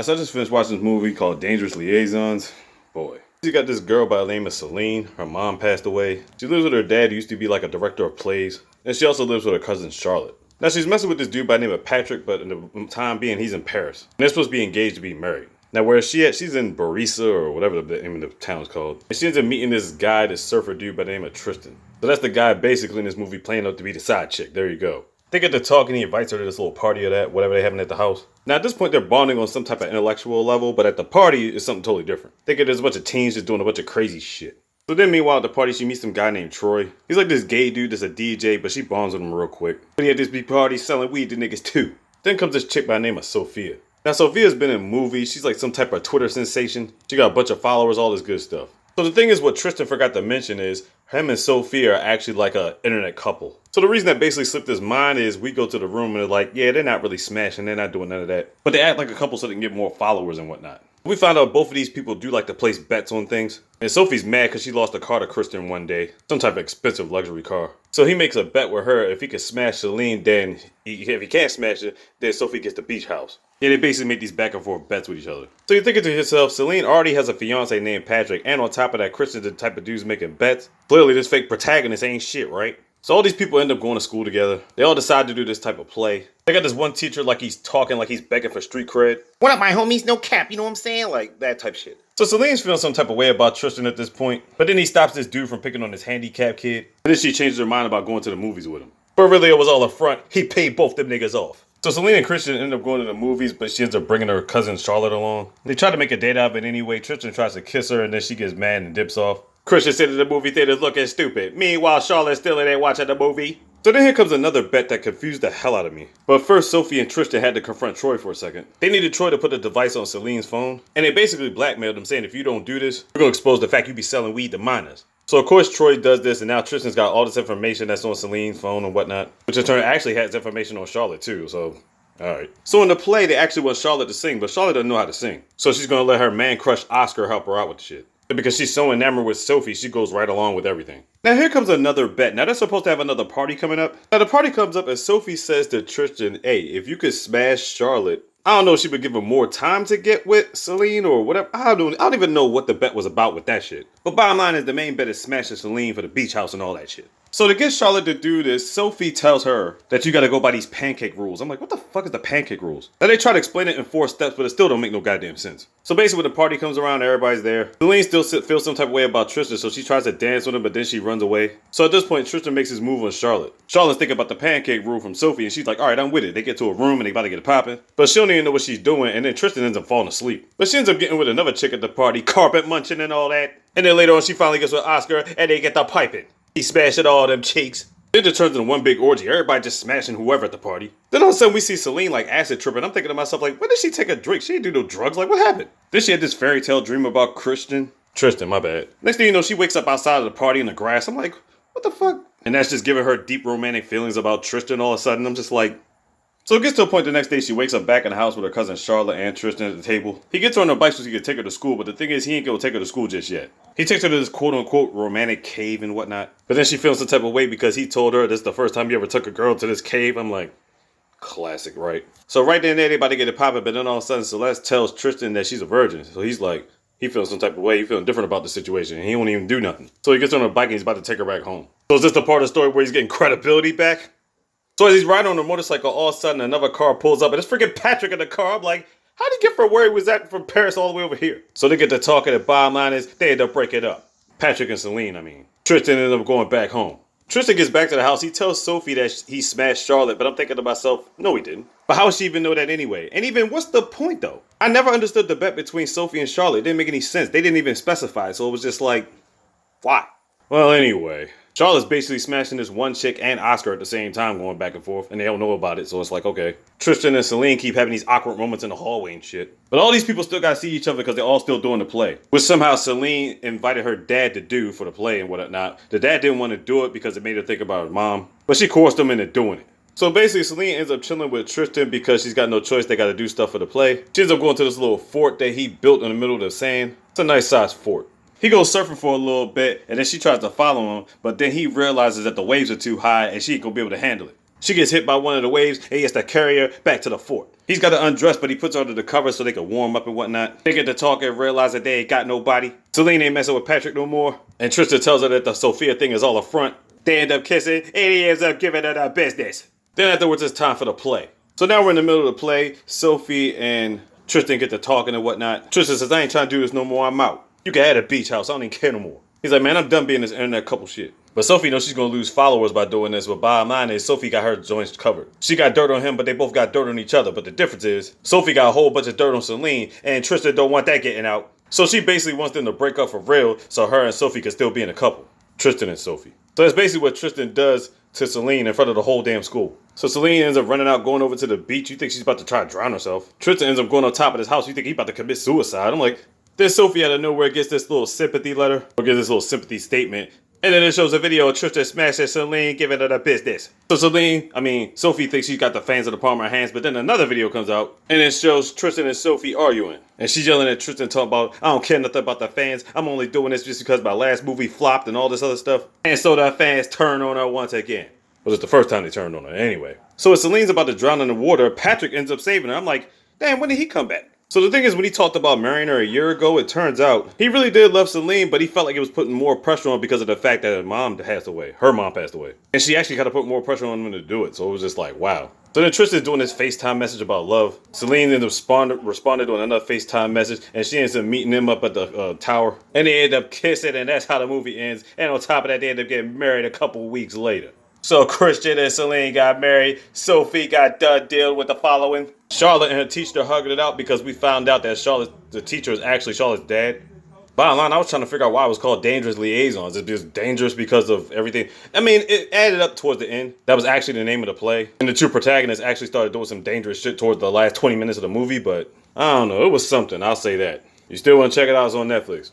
So I just finished watching this movie called Dangerous Liaisons. Boy. She got this girl by the name of Celene. Her mom passed away. She lives with her dad, who used to be like a director of plays. And she also lives with her cousin Charlotte. Now she's messing with this dude by the name of Patrick, but in the time being, he's in Paris. And they're supposed to be engaged to be married. Now where's she at? She's in Barisa or whatever the name of the town is called. And she ends up meeting this guy, this surfer dude by the name of Tristan. So that's the guy basically in this movie playing up to be the side chick. There you go. They get to talk and he invites her to this little party or that, whatever they're having at the house. Now at this point they're bonding on some type of intellectual level, but at the party it's something totally different. They get there's a bunch of teens just doing a bunch of crazy shit. So then meanwhile at the party she meets some guy named Troy. He's like this gay dude that's a DJ, but she bonds with him real quick. But he had this big party selling weed to niggas too. Then comes this chick by the name of Sophia. Now Sophia's been in movies, she's like some type of Twitter sensation. She got a bunch of followers, all this good stuff. So the thing is, what Tristan forgot to mention is him and Sophia are actually like a internet couple. So the reason that basically slipped his mind is we go to the room and they're like, yeah, they're not really smashing, they're not doing none of that. But they act like a couple so they can get more followers and whatnot. We found out both of these people do like to place bets on things. And Sophie's mad because she lost a car to Tristan one day. Some type of expensive luxury car. So he makes a bet with her. If he can smash Celene, then if he can't smash it, then Sophie gets the beach house. Yeah, they basically make these back and forth bets with each other. So you're thinking to yourself, Celene already has a fiance named Patrick, and on top of that, Christian's the type of dudes making bets. Clearly this fake protagonist ain't shit, right? So all these people end up going to school together. They all decide to do this type of play. They got this one teacher like he's talking like he's begging for street cred. What up, my homies? No cap, you know what I'm saying? Like that type shit. So Celine's feeling some type of way about Tristan at this point. But then he stops this dude from picking on his handicapped kid. And then she changes her mind about going to the movies with him. But really it was all a front. He paid both them niggas off. So Celene and Christian end up going to the movies, but she ends up bringing her cousin Charlotte along. They try to make a date out of it anyway. Tristan tries to kiss her and then she gets mad and dips off. Christian sitting in the movie theater looking stupid. Meanwhile, Charlotte's still in there watching the movie. So then here comes another bet that confused the hell out of me. But first, Sophie and Tristan had to confront Troy for a second. They needed Troy to put a device on Celine's phone, and they basically blackmailed him saying if you don't do this, we're going to expose the fact you be selling weed to minors. So of course Troy does this, and now Tristan's got all this information that's on Celine's phone and whatnot, which in turn actually has information on Charlotte too, so alright. So in the play, they actually want Charlotte to sing, but Charlotte doesn't know how to sing. So she's going to let her man crush Oscar help her out with the shit. And because she's so enamored with Sophie, she goes right along with everything. Now here comes another bet. Now they're supposed to have another party coming up. Now the party comes up and Sophie says to Tristan, hey, if you could smash Charlotte, I don't know if she would give him more time to get with Celene or whatever. I don't even know what the bet was about with that shit. But bottom line is the main bet is smashing Celene for the beach house and all that shit. So to get Charlotte to do this, Sophie tells her that you gotta go by these pancake rules. I'm like, what the fuck is the pancake rules? Now they try to explain it in 4 steps, but it still don't make no goddamn sense. So basically when the party comes around, everybody's there. Celene still feels some type of way about Tristan, so she tries to dance with him, but then she runs away. So at this point, Tristan makes his move on Charlotte. Charlotte's thinking about the pancake rule from Sophie, and she's like, all right, I'm with it. They get to a room and they about to get it popping. But she don't even know what she's doing, and then Tristan ends up falling asleep. But she ends up getting with another chick at the party, carpet munching and all that. And then later on, she finally gets with Oscar, and they get the piping. He smashing all them cheeks. Then it turns into one big orgy. Everybody just smashing whoever at the party. Then all of a sudden we see Celene like acid tripping. I'm thinking to myself like, when did she take a drink? She didn't do no drugs. Like what happened? Then she had this fairy tale dream about Tristan, my bad. Next thing you know, she wakes up outside of the party in the grass. I'm like, what the fuck? And that's just giving her deep romantic feelings about Tristan all of a sudden. I'm just like, so it gets to a point the next day she wakes up back in the house with her cousin Charlotte and Tristan at the table. He gets her on a bike so he can take her to school, but the thing is he ain't gonna take her to school just yet. He takes her to this quote-unquote romantic cave and whatnot. But then she feels some type of way because he told her this is the first time you ever took a girl to this cave. I'm like, classic, right? So right then and there they about to get it popping, but then all of a sudden Celeste tells Tristan that she's a virgin. So he's like, he feels some type of way. He feeling different about the situation. And he won't even do nothing. So he gets on a bike and he's about to take her back home. So is this the part of the story where he's getting credibility back? So as he's riding on the motorcycle, all of a sudden another car pulls up and it's freaking Patrick in the car. I'm like, how did he get from where he was at from Paris all the way over here? So they get to talking, and the bottom line is they end up breaking up. Patrick and Celene, I mean. Tristan ended up going back home. Tristan gets back to the house. He tells Sophie that he smashed Charlotte, but I'm thinking to myself, no he didn't. But how would she even know that anyway? And even, what's the point though? I never understood the bet between Sophie and Charlotte. It didn't make any sense. They didn't even specify, so it was just like, why? Well, anyway. Charlotte's basically smashing this one chick and Oscar at the same time going back and forth, and they don't know about it, so it's like, okay. Tristan and Celene keep having these awkward moments in the hallway and shit. But all these people still gotta see each other because they're all still doing the play. Which somehow Celene invited her dad to do for the play and whatnot. The dad didn't want to do it because it made her think about her mom, but she coerced him into doing it. So basically, Celene ends up chilling with Tristan because she's got no choice. They got to do stuff for the play. She ends up going to this little fort that he built in the middle of the sand. It's a nice sized fort. He goes surfing for a little bit, and then she tries to follow him, but then he realizes that the waves are too high and she ain't gonna be able to handle it. She gets hit by one of the waves and he has to carry her back to the fort. He's got to undress, but he puts her under the covers so they can warm up and whatnot. They get to talk and realize that they ain't got nobody. Celene ain't messing with Patrick no more. And Tristan tells her that the Sophia thing is all a front. They end up kissing and he ends up giving her the business. Then afterwards it's time for the play. So now we're in the middle of the play. Sophie and Tristan get to talking and whatnot. Tristan says, I ain't trying to do this no more, I'm out. You can have a beach house, I don't even care no more. He's like, man, I'm done being this internet couple shit. But Sophie knows she's going to lose followers by doing this, but bottom line is Sophie got her joints covered. She got dirt on him, but they both got dirt on each other. But the difference is, Sophie got a whole bunch of dirt on Celene, and Tristan don't want that getting out. So she basically wants them to break up for real, so her and Sophie can still be in a couple. Tristan and Sophie. So that's basically what Tristan does to Celene in front of the whole damn school. So Celene ends up running out, going over to the beach. You think she's about to try to drown herself. Tristan ends up going on top of his house. You think he's about to commit suicide. I'm like, then Sophie out of nowhere gets this little sympathy letter, or gets this little sympathy statement. And then it shows a video of Tristan smashing Celene, giving her the business. So Sophie thinks she's got the fans of the palm of her hands, but then another video comes out, and it shows Tristan and Sophie arguing. And she's yelling at Tristan, talking about, I don't care nothing about the fans, I'm only doing this just because my last movie flopped and all this other stuff. And so the fans turn on her once again. Well, it's the first time they turned on her anyway. So as Celine's about to drown in the water, Patrick ends up saving her. I'm like, damn, when did he come back? So the thing is, when he talked about marrying her a year ago, it turns out he really did love Celene, but he felt like it was putting more pressure on because of the fact that her mom passed away. And she actually kind of put more pressure on him to do it. So it was just like, wow. So then Tristan's doing this FaceTime message about love. Celene then responded to another FaceTime message, and she ends up meeting him up at the tower. And they end up kissing, and that's how the movie ends. And on top of that, they end up getting married a couple weeks later. So Christian and Celene got married. Sophie got done deal with the following. Charlotte and her teacher hugged it out because we found out that the teacher is actually Charlotte's dad. Bottom line, I was trying to figure out why it was called Dangerous Liaisons. It's just dangerous because of everything. I mean, it added up towards the end. That was actually the name of the play. And the two protagonists actually started doing some dangerous shit towards the last 20 minutes of the movie, but I don't know. It was something. I'll say that. You still want to check it out? It's on Netflix.